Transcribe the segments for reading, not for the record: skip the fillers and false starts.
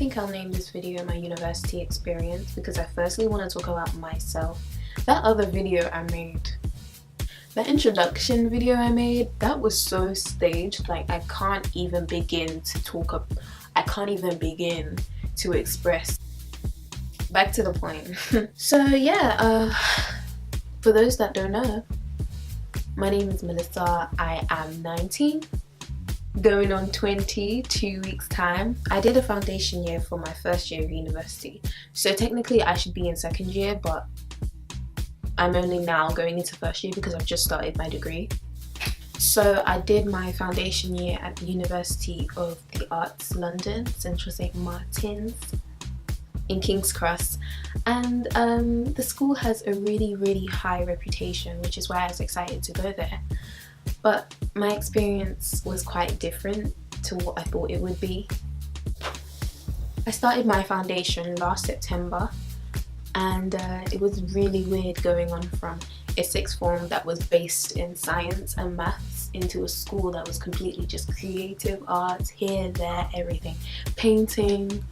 think I'll name this video my university experience because I firstly want to talk about myself. That other video I made, the introduction video I made, that was so staged. Like I can't even begin to express. Back to the point. So yeah, for those that don't know, my name is Melissa. I am 19, going on 20, 2 weeks time. I did a foundation year for my first year of university, so technically I should be in second year, but I'm only now going into first year because I've just started my degree. So I did my foundation year at the University of the Arts London, Central St Martin's in King's Cross, and the school has a really high reputation, which is why I was excited to go there. But my experience was quite different to what I thought it would be. I started my foundation last September, and it was really weird going on from a sixth form that was based in science and maths into a school that was completely just creative arts, here, there, everything. Painting,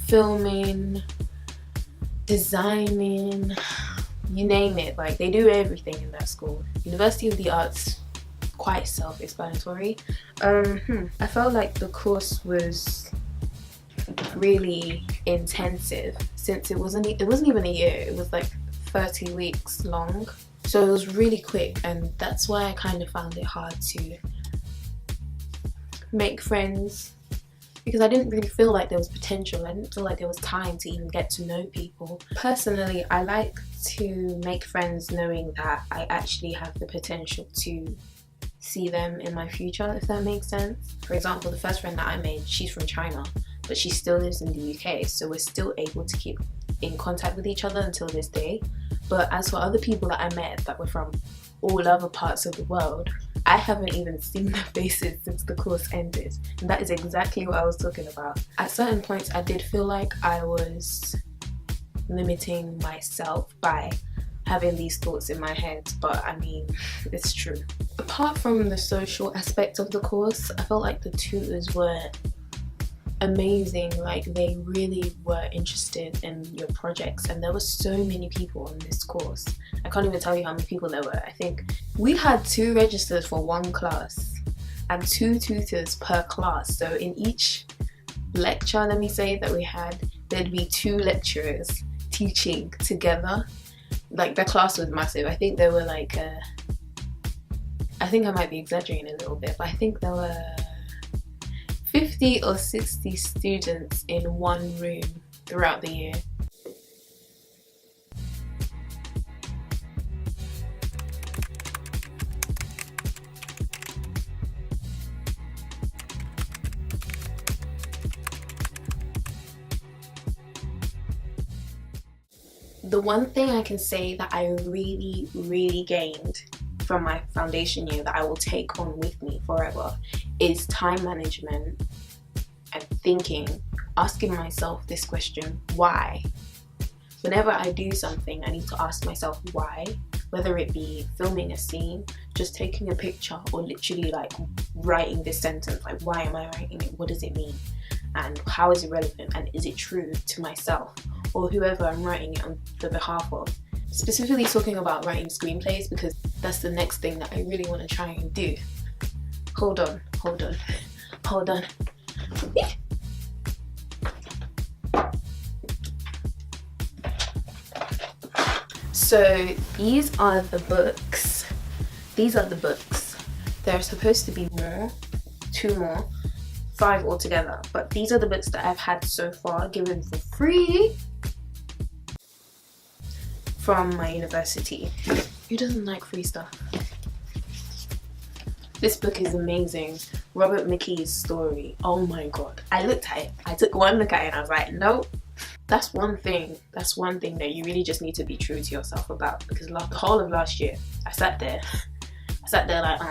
filming, designing, you name it. Like, they do everything in that school. University of the Arts, quite self-explanatory. I felt like the course was really intensive since it wasn't even a year, it was like 30 weeks long. So it was really quick, and that's why I kind of found it hard to make friends, because I didn't really feel like there was potential. I didn't feel like there was time to even get to know people. Personally, I like to make friends knowing that I actually have the potential to see them in my future, if that makes sense. For example, the first friend that I made, she's from China, but she still lives in the UK, so we're still able to keep in contact with each other until this day. But as for other people that I met that were from all other parts of the world, I haven't even seen their faces since the course ended. And that is exactly what I was talking about. At certain points, I did feel like I was limiting myself by having these thoughts in my head, but I mean, it's true. Apart from the social aspect of the course, I felt like the tutors were amazing. Like, they really were interested in your projects, and there were so many people on this course. I can't even tell you how many people there were. I think we had 2 registers for 1 class and 2 tutors per class. So in each lecture, let me say, that we had, there'd be 2 lecturers teaching together. Like, the class was massive. I think there were like I think I might be exaggerating a little bit, but I think there were 50 or 60 students in one room throughout the year. The one thing I can say that I really gained from my foundation year that I will take on with me forever is time management and thinking, asking myself this question: why? Whenever I do something, I need to ask myself why, whether it be filming a scene, just taking a picture, or literally like writing this sentence. Like, why am I writing it? What does it mean? And how is it relevant? And is it true to myself or whoever I'm writing it on the behalf of? Specifically talking about writing screenplays, because that's the next thing that I really want to try and do. Hold on. So these are the books. There are supposed to be more, 2 more, 5 altogether. But these are the books that I've had so far, given for free from my university. Who doesn't like free stuff? This book is amazing. Robert McKee's story. Oh my god. I looked at it. I took one look at it and I was like, nope. That's one thing that you really just need to be true to yourself about, because the whole of last year, I sat there like,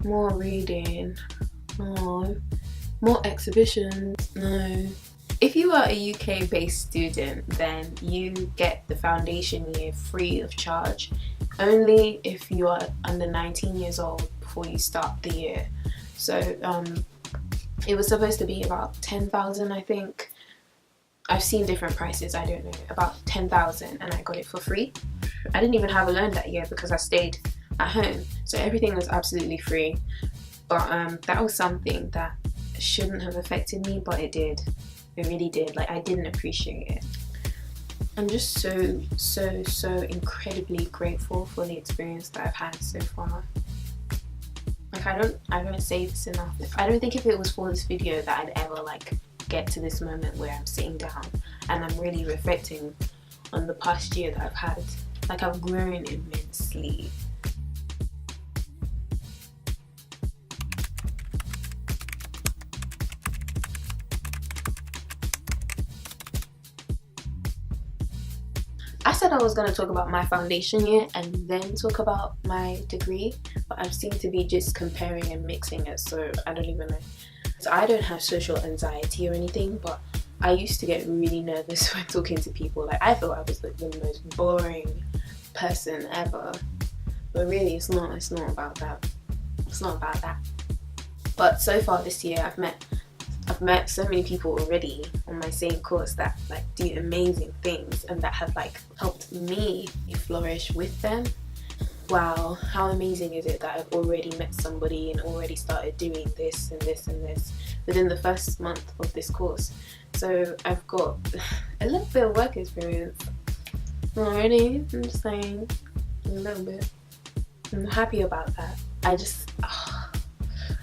more reading, no, more exhibitions, no. If you are a UK based student, then you get the foundation year free of charge, only if you are under 19 years old before you start the year. So It was supposed to be about 10,000, I think. I've seen different prices, I don't know, about 10,000, and I got it for free. I didn't even have a loan that year because I stayed at home, so everything was absolutely free. But that was something that shouldn't have affected me, but it did. It really did. Like, I didn't appreciate it. I'm just so incredibly grateful for the experience that I've had so far. Like, I don't say this enough. I don't think if it was for this video that I'd ever like get to this moment where I'm sitting down and I'm really reflecting on the past year that I've had. Like, I've grown immensely. I said I was going to talk about my foundation year and then talk about my degree, but I seem to be just comparing and mixing it, so I don't even know. So I don't have social anxiety or anything, but I used to get really nervous when talking to people. Like, I thought I was like the most boring person ever, but really it's not about that. It's not about that. But so far this year I've met so many people already on my same course that like do amazing things and that have like helped me flourish with them. Wow, how amazing is it that I've already met somebody and already started doing this and this and this within the first month of this course. So I've got a little bit of work experience already, I'm just saying, a little bit. I'm happy about that. I just,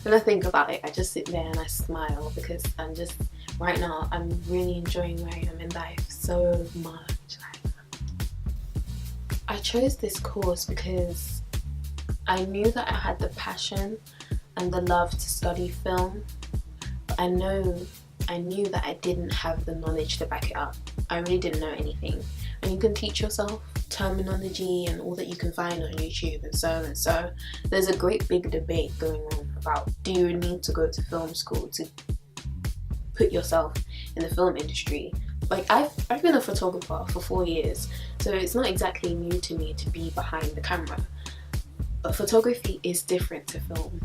when I think about it, I just sit there and I smile because I'm just, right now, I'm really enjoying where I am in life so much. I chose this course because I knew that I had the passion and the love to study film, but I knew that I didn't have the knowledge to back it up. I really didn't know anything. And you can teach yourself terminology and all that you can find on YouTube and so and so. There's a great big debate going on about, do you need to go to film school to put yourself in the film industry? Like, I've been a photographer for 4 years, so it's not exactly new to me to be behind the camera. But photography is different to film.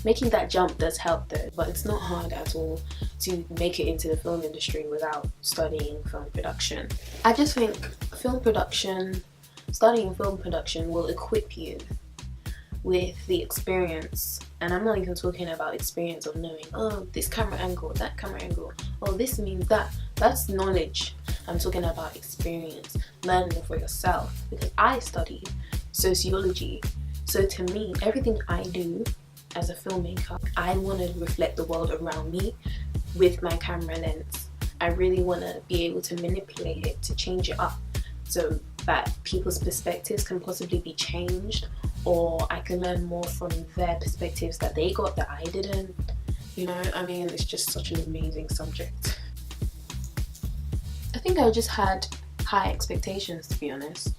Making that jump does help though, but it's not hard at all to make it into the film industry without studying film production. I just think studying film production will equip you with the experience, and I'm not even talking about experience of knowing, oh, this camera angle, that camera angle, oh, this means that. That's knowledge. I'm talking about experience, learning for yourself, because I studied sociology. So to me, everything I do as a filmmaker, I want to reflect the world around me with my camera lens. I really want to be able to manipulate it, to change it up so that people's perspectives can possibly be changed, or I can learn more from their perspectives that they got that I didn't. You know, I mean, it's just such an amazing subject. I think I just had high expectations, to be honest.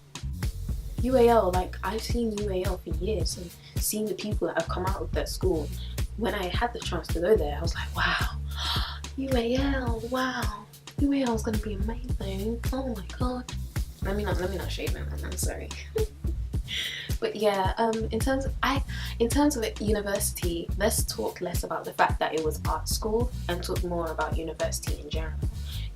UAL, like, I've seen UAL for years and seen the people that have come out of that school. When I had the chance to go there, I was like, wow, UAL, wow, UAL is gonna be amazing. Oh my god. Let me not shade them, I'm sorry. But yeah, in terms of university, let's talk less about the fact that it was art school and talk more about university in general.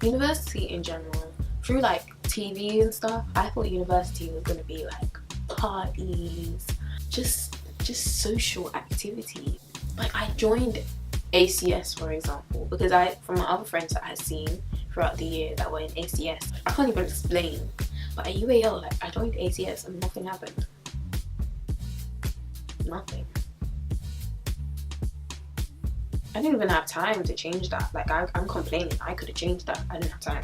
University in general, through like TV and stuff, I thought university was gonna be like parties, just social activity. Like, I joined ACS, for example, because from my other friends that I had seen throughout the year that were in ACS, I can't even explain. But at UAL, like, I joined ACS and nothing happened. Nothing. I didn't even have time to change that. Like, I'm complaining. I could have changed that. I didn't have time.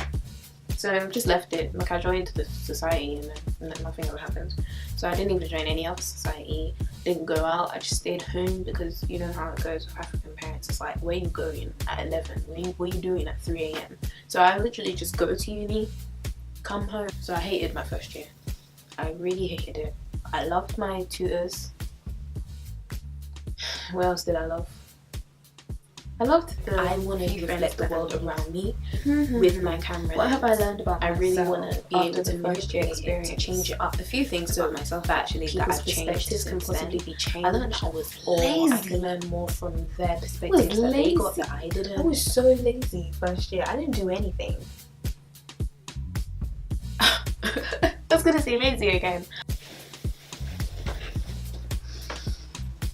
So I just left it. Like, I joined the society and then nothing ever happened. So I didn't even join any other society. Didn't go out. I just stayed home because you know how it goes with African parents. It's like, where you going at 11? What are you doing at 3 a.m? So I literally just go to uni, come home. So I hated my first year. I really hated it. I loved my tutors. What else did I love? I loved the I want to reflect the world around me with my camera. What have I learned about I really myself want to be able to manipulate experience it, to change it up. A few things about myself actually that I've changed can possibly be changed. I learned I was lazy. I can learn more from their perspectives that they got that I didn't. I was so lazy first year. I didn't do anything. I was gonna say lazy again.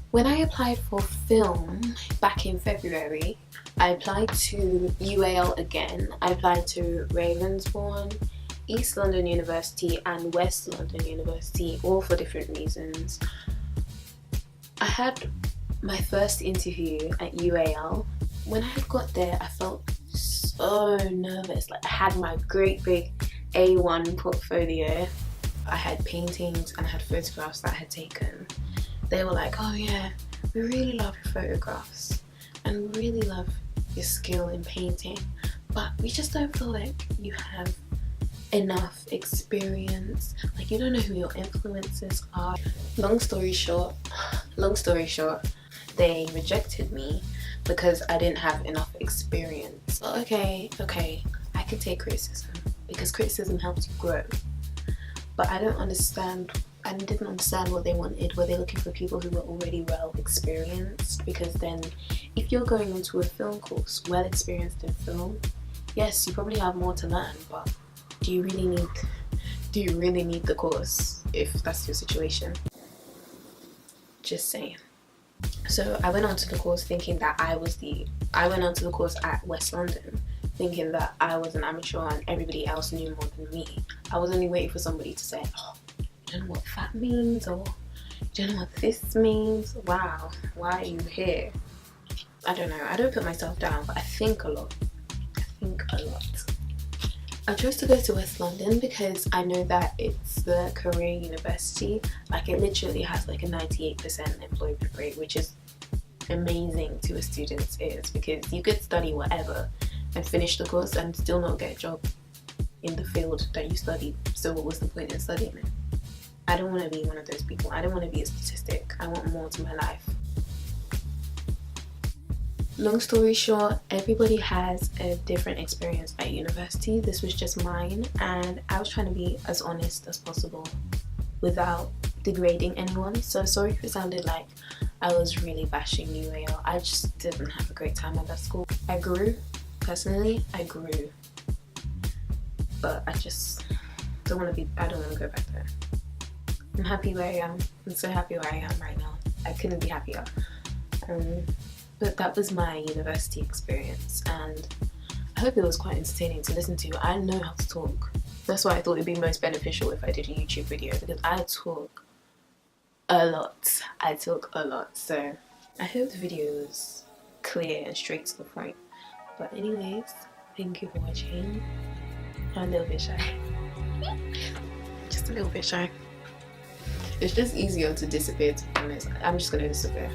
When I applied for film back in February, I applied to UAL again. I applied to Ravensbourne, East London University and West London University, all for different reasons. I had my first interview at UAL. When I got there, I felt so nervous. Like, I had my great big A1 portfolio. I had paintings and I had photographs that I had taken. They were like, oh yeah, we really love your photographs and we really love your skill in painting, but we just don't feel like you have enough experience. Like, you don't know who your influences are. Long story short, they rejected me because I didn't have enough experience. Well, okay, I can take criticism because criticism helps you grow. But I didn't understand what they wanted. Were they looking for people who were already well experienced? Because then if you're going into a film course well experienced in film, yes, you probably have more to learn, but do you really need the course if that's your situation? Just saying. So I went on to the course thinking that I went on to the course at West London thinking that I was an amateur and everybody else knew more than me. I was only waiting for somebody to say, oh, you don't know what that means, or you don't know what this means. Wow, why are you here? I don't know. I don't put myself down, but I think a lot. I chose to go to West London because I know that it's the career university. Like, it literally has like a 98% employment rate, which is amazing to a student's ears, because you could study whatever and finish the course and still not get a job in the field that you studied. So what was the point in studying it? I don't want to be one of those people. I don't want to be a statistic. I want more to my life. Long story short, everybody has a different experience at university. This was just mine, and I was trying to be as honest as possible without degrading anyone. So sorry if it sounded like I was really bashing UAL. I just didn't have a great time at that school. I grew. Personally, I grew. But I just don't want to go back there. I'm happy where I am. I'm so happy where I am right now. I couldn't be happier. But that was my university experience, and I hope it was quite entertaining to listen to. I know how to talk. That's why I thought it'd be most beneficial if I did a YouTube video, because I talk a lot. So I hope the video was clear and straight to the point. But anyways, thank you for watching. I'm a little bit shy. Just a little bit shy. It's just easier to disappear, to be honest. I'm just gonna disappear.